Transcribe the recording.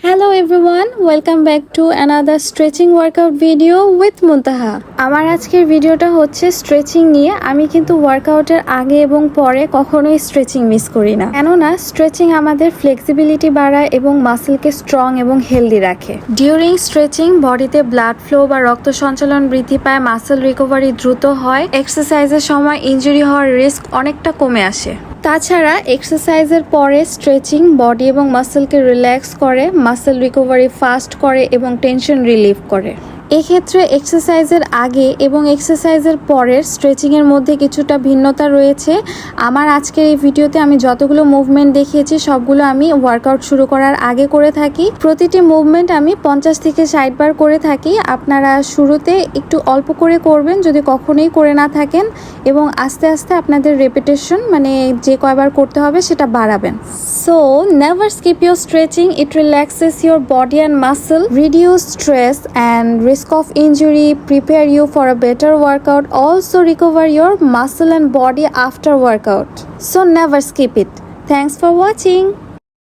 Hello everyone, welcome back to another stretching workout video with Muntaha. আমার আজকের ভিডিওটা হচ্ছে স্ট্রেচিং নিয়ে। আমি কিন্তু ওয়ার্কআউটের আগে এবং পরে কখনোই স্ট্রেচিং মিস করি না, কেননা স্ট্রেচিং আমাদের ফ্লেক্সিবিলিটি বাড়ায় এবং মাসেলকে স্ট্রং এবং হেলদি রাখে। ডিউরিং স্ট্রেচিং বডিতে ব্লাড ফ্লো বা রক্ত সঞ্চালন বৃদ্ধি পায়, মাসেল রিকভারি দ্রুত হয়, এক্সারসাইজের সময় ইনজুরি হওয়ার রিস্ক অনেকটা কমে আসে। তাছাড়া এক্সারসাইজের পরে স্ট্রেচিং বডি এবং মাসেলকে রিল্যাক্স করে, মাসেল রিকভারি ফাস্ট করে এবং টেনশন রিলিভ করে। এক্ষেত্রে এক্সারসাইজের আগে এবং এক্সারসাইজের পরের স্ট্রেচিংয়ের মধ্যে কিছুটা ভিন্নতা রয়েছে। আমার আজকের এই ভিডিওতে আমি যতগুলো মুভমেন্ট দেখিয়েছি সবগুলো আমি ওয়ার্কআউট শুরু করার আগে করে থাকি। প্রতিটি মুভমেন্ট আমি 50 থেকে 60 বার করে থাকি। আপনারা শুরুতে একটু অল্প করে করবেন যদি কখনোই করে না থাকেন, এবং আস্তে আস্তে আপনাদের রেপিটেশন মানে যে কয়বার করতে হবে সেটা বাড়াবেন। So never skip your stretching, it relaxes your body and muscle, reduce stress and risk of injury, prepare you for a better workout, also recover your muscle and body after workout. So never skip it. Thanks for watching.